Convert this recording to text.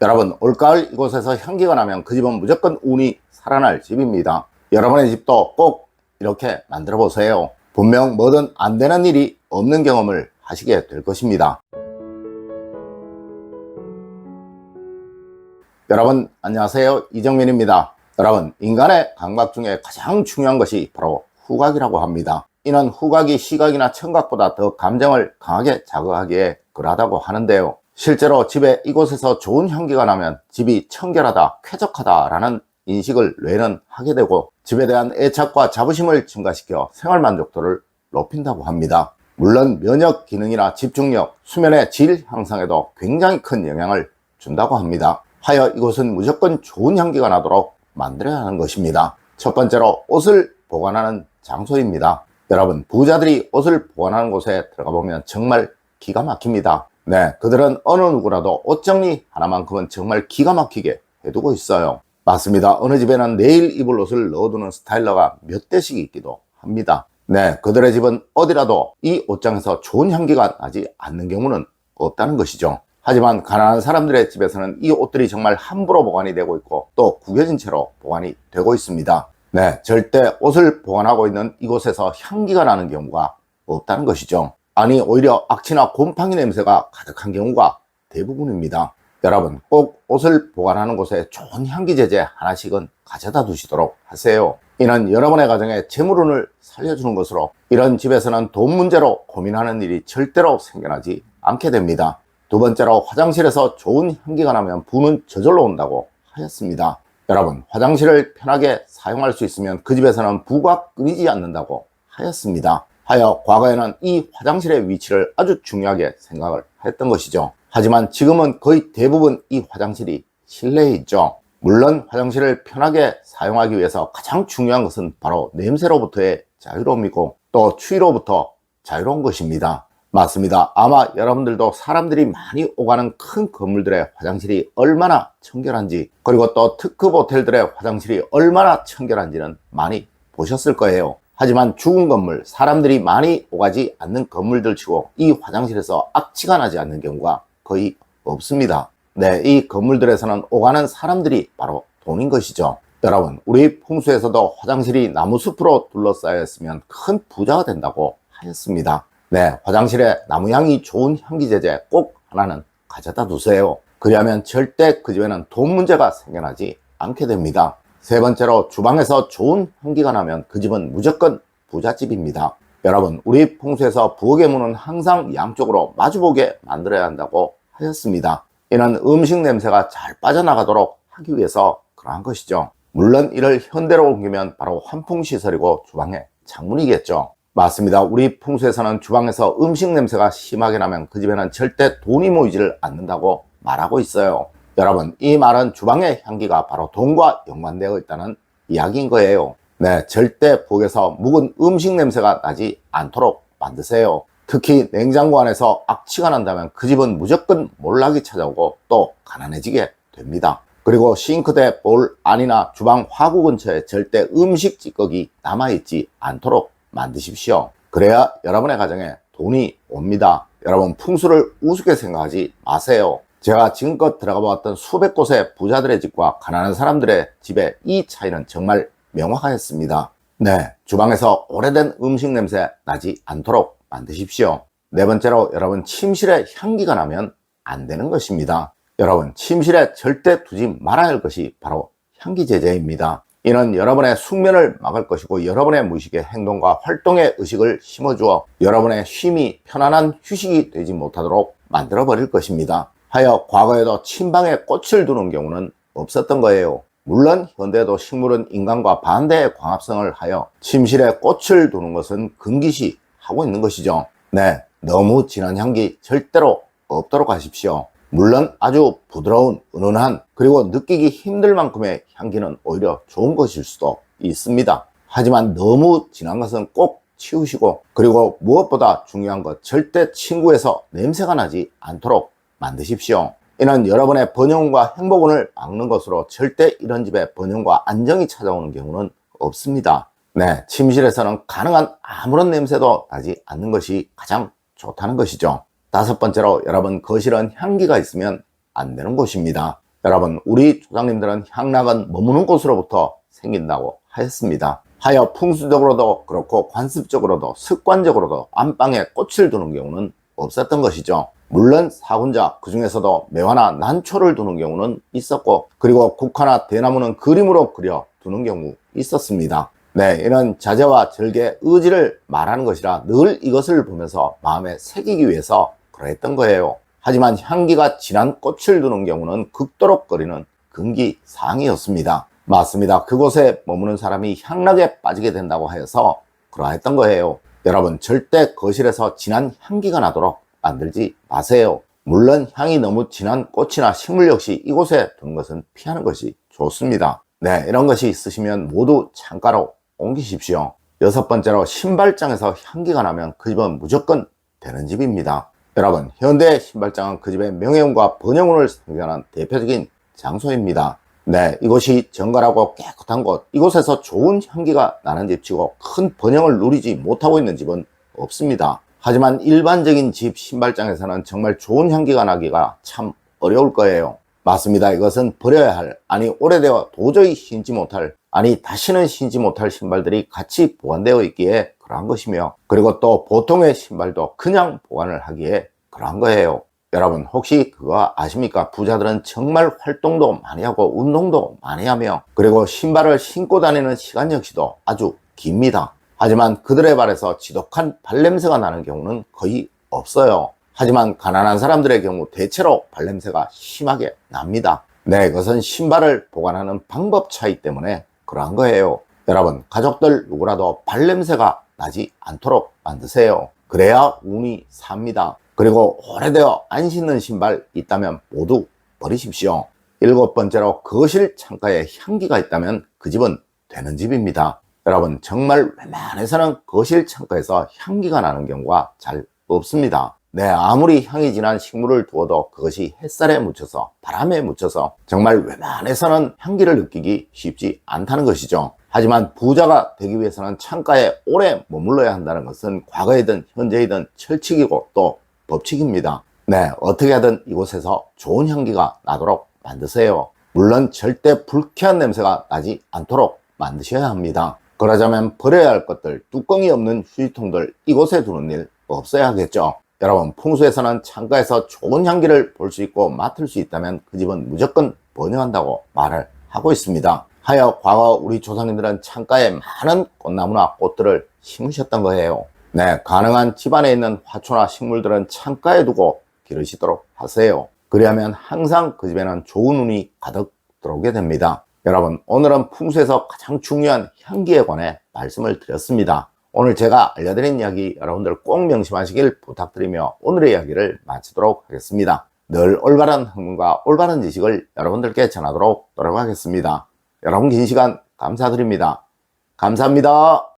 여러분, 올가을 이곳에서 향기가 나면 그 집은 무조건 운이 살아날 집입니다. 여러분의 집도 꼭 이렇게 만들어 보세요. 분명 뭐든 안 되는 일이 없는 경험을 하시게 될 것입니다. 여러분 안녕하세요, 이정민입니다. 여러분, 인간의 감각 중에 가장 중요한 것이 바로 후각이라고 합니다. 이는 후각이 시각이나 청각보다 더 감정을 강하게 자극하기에 그러하다고 하는데요, 실제로 집에 이곳에서 좋은 향기가 나면 집이 청결하다, 쾌적하다 라는 인식을 뇌는 하게 되고, 집에 대한 애착과 자부심을 증가시켜 생활 만족도를 높인다고 합니다. 물론 면역 기능이나 집중력, 수면의 질 향상에도 굉장히 큰 영향을 준다고 합니다. 하여 이곳은 무조건 좋은 향기가 나도록 만들어야 하는 것입니다. 첫 번째로 옷을 보관하는 장소입니다. 여러분, 부자들이 옷을 보관하는 곳에 들어가 보면 정말 기가 막힙니다. 네, 그들은 어느 누구라도 옷 정리 하나만큼은 정말 기가 막히게 해두고 있어요. 맞습니다. 어느 집에는 내일 입을 옷을 넣어두는 스타일러가 몇 대씩 있기도 합니다. 네, 그들의 집은 어디라도 이 옷장에서 좋은 향기가 나지 않는 경우는 없다는 것이죠. 하지만 가난한 사람들의 집에서는 이 옷들이 정말 함부로 보관이 되고 있고 또 구겨진 채로 보관이 되고 있습니다. 네, 절대 옷을 보관하고 있는 이곳에서 향기가 나는 경우가 없다는 것이죠. 아니, 오히려 악취나 곰팡이 냄새가 가득한 경우가 대부분입니다. 여러분, 꼭 옷을 보관하는 곳에 좋은 향기 제제 하나씩은 가져다 두시도록 하세요. 이는 여러분의 가정에 재물운을 살려주는 것으로, 이런 집에서는 돈 문제로 고민하는 일이 절대로 생겨나지 않게 됩니다. 두 번째로, 화장실에서 좋은 향기가 나면 부는 저절로 온다고 하였습니다. 여러분, 화장실을 편하게 사용할 수 있으면 그 집에서는 부가 끊이지 않는다고 하였습니다. 하여 과거에는 이 화장실의 위치를 아주 중요하게 생각을 했던 것이죠. 하지만 지금은 거의 대부분 이 화장실이 실내에 있죠. 물론 화장실을 편하게 사용하기 위해서 가장 중요한 것은 바로 냄새로부터의 자유로움이고 또 추위로부터 자유로운 것입니다. 맞습니다. 아마 여러분들도 사람들이 많이 오가는 큰 건물들의 화장실이 얼마나 청결한지, 그리고 또 특급 호텔들의 화장실이 얼마나 청결한지는 많이 보셨을 거예요. 하지만 죽은 건물, 사람들이 많이 오가지 않는 건물들 치고 이 화장실에서 악취가 나지 않는 경우가 거의 없습니다. 네, 이 건물들에서는 오가는 사람들이 바로 돈인 것이죠. 여러분, 우리 풍수에서도 화장실이 나무숲으로 둘러싸여 있으면 큰 부자가 된다고 하였습니다. 네, 화장실에 나무향이 좋은 향기제제 꼭 하나는 가져다 두세요. 그리하면 절대 그 집에는 돈 문제가 생겨나지 않게 됩니다. 세 번째로, 주방에서 좋은 향기가 나면 그 집은 무조건 부잣집입니다. 여러분, 우리 풍수에서 부엌의 문은 항상 양쪽으로 마주보게 만들어야 한다고 하였습니다. 이는 음식 냄새가 잘 빠져나가도록 하기 위해서 그러한 것이죠. 물론 이를 현대로 옮기면 바로 환풍시설이고 주방의 창문이겠죠. 맞습니다. 우리 풍수에서는 주방에서 음식 냄새가 심하게 나면 그 집에는 절대 돈이 모이지를 않는다고 말하고 있어요. 여러분, 이 말은 주방의 향기가 바로 돈과 연관되어 있다는 이야기인 거예요. 네, 절대 부엌에서 묵은 음식 냄새가 나지 않도록 만드세요. 특히 냉장고 안에서 악취가 난다면 그 집은 무조건 몰락이 찾아오고 또 가난해지게 됩니다. 그리고 싱크대 볼 안이나 주방 화구 근처에 절대 음식 찌꺼기 남아있지 않도록 만드십시오. 그래야 여러분의 가정에 돈이 옵니다. 여러분, 풍수를 우습게 생각하지 마세요. 제가 지금껏 들어가 보았던 수백 곳의 부자들의 집과 가난한 사람들의 집의 이 차이는 정말 명확하였습니다. 네, 주방에서 오래된 음식 냄새 나지 않도록 만드십시오. 네 번째로, 여러분, 침실에 향기가 나면 안 되는 것입니다. 여러분, 침실에 절대 두지 말아야 할 것이 바로 향기 제제입니다. 이는 여러분의 숙면을 막을 것이고 여러분의 무의식의 행동과 활동의 의식을 심어주어 여러분의 쉼이 편안한 휴식이 되지 못하도록 만들어 버릴 것입니다. 하여 과거에도 침방에 꽃을 두는 경우는 없었던 거예요. 물론 현대에도 식물은 인간과 반대의 광합성을 하여 침실에 꽃을 두는 것은 금기시 하고 있는 것이죠. 네, 너무 진한 향기 절대로 없도록 하십시오. 물론 아주 부드러운, 은은한, 그리고 느끼기 힘들 만큼의 향기는 오히려 좋은 것일 수도 있습니다. 하지만 너무 진한 것은 꼭 치우시고, 그리고 무엇보다 중요한 것, 절대 침구에서 냄새가 나지 않도록 만드십시오. 이는 여러분의 번영과 행복운을 막는 것으로 절대 이런 집에 번영과 안정이 찾아오는 경우는 없습니다. 네, 침실에서는 가능한 아무런 냄새도 나지 않는 것이 가장 좋다는 것이죠. 다섯 번째로, 여러분, 거실은 향기가 있으면 안 되는 곳입니다. 여러분, 우리 조상님들은 향락은 머무는 곳으로부터 생긴다고 하였습니다. 하여 풍수적으로도 그렇고 관습적으로도 습관적으로도 안방에 꽃을 두는 경우는 없었던 것이죠. 물론 사군자 그 중에서도 매화나 난초를 두는 경우는 있었고, 그리고 국화나 대나무는 그림으로 그려 두는 경우 있었습니다. 네, 이런 자제와 절개, 의지를 말하는 것이라 늘 이것을 보면서 마음에 새기기 위해서 그러했던 거예요. 하지만 향기가 진한 꽃을 두는 경우는 극도록거리는 금기사항이었습니다. 맞습니다. 그곳에 머무는 사람이 향락에 빠지게 된다고 하여서 그러했던 거예요. 여러분, 절대 거실에서 진한 향기가 나도록 만들지 마세요. 물론 향이 너무 진한 꽃이나 식물 역시 이곳에 두는 것은 피하는 것이 좋습니다. 네, 이런 것이 있으시면 모두 창가로 옮기십시오. 6번째로, 신발장에서 향기가 나면 그 집은 무조건 되는 집입니다. 여러분, 현대 신발장은 그 집의 명예운과 번영운을 상징하는 대표적인 장소입니다. 네, 이곳이 정갈하고 깨끗한 곳, 이곳에서 좋은 향기가 나는 집치고 큰 번영을 누리지 못하고 있는 집은 없습니다. 하지만 일반적인 집 신발장에서는 정말 좋은 향기가 나기가 참 어려울 거예요. 맞습니다. 이것은 버려야 할, 아니 오래되어 도저히 신지 못할, 아니 다시는 신지 못할 신발들이 같이 보관되어 있기에 그러한 것이며, 그리고 또 보통의 신발도 그냥 보관을 하기에 그러한 거예요. 여러분, 혹시 그거 아십니까? 부자들은 정말 활동도 많이 하고 운동도 많이 하며, 그리고 신발을 신고 다니는 시간 역시도 아주 깁니다. 하지만 그들의 발에서 지독한 발냄새가 나는 경우는 거의 없어요. 하지만 가난한 사람들의 경우 대체로 발냄새가 심하게 납니다. 네, 그것은 신발을 보관하는 방법 차이 때문에 그러한 거예요. 여러분, 가족들 누구라도 발냄새가 나지 않도록 만드세요. 그래야 운이 삽니다. 그리고 오래되어 안 신는 신발 있다면 모두 버리십시오. 7번째로, 거실 창가에 향기가 있다면 그 집은 되는 집입니다. 여러분, 정말 웬만해서는 거실 창가에서 향기가 나는 경우가 잘 없습니다. 네, 아무리 향이 진한 식물을 두어도 그것이 햇살에 묻혀서, 바람에 묻혀서 정말 웬만해서는 향기를 느끼기 쉽지 않다는 것이죠. 하지만 부자가 되기 위해서는 창가에 오래 머물러야 한다는 것은 과거이든 현재이든 철칙이고 또 법칙입니다. 네, 어떻게 하든 이곳에서 좋은 향기가 나도록 만드세요. 물론 절대 불쾌한 냄새가 나지 않도록 만드셔야 합니다. 그러자면 버려야 할 것들, 뚜껑이 없는 휴지통들 이곳에 두는 일 없어야 하겠죠. 여러분, 풍수에서는 창가에서 좋은 향기를 볼 수 있고 맡을 수 있다면 그 집은 무조건 번영한다고 말을 하고 있습니다. 하여 과거 우리 조상님들은 창가에 많은 꽃나무나 꽃들을 심으셨던 거예요. 네, 가능한 집안에 있는 화초나 식물들은 창가에 두고 기르시도록 하세요. 그리하면 항상 그 집에는 좋은 운이 가득 들어오게 됩니다. 여러분, 오늘은 풍수에서 가장 중요한 향기에 관해 말씀을 드렸습니다. 오늘 제가 알려드린 이야기 여러분들 꼭 명심하시길 부탁드리며 오늘의 이야기를 마치도록 하겠습니다. 늘 올바른 학문과 올바른 지식을 여러분들께 전하도록 노력하겠습니다. 여러분, 긴 시간 감사드립니다. 감사합니다.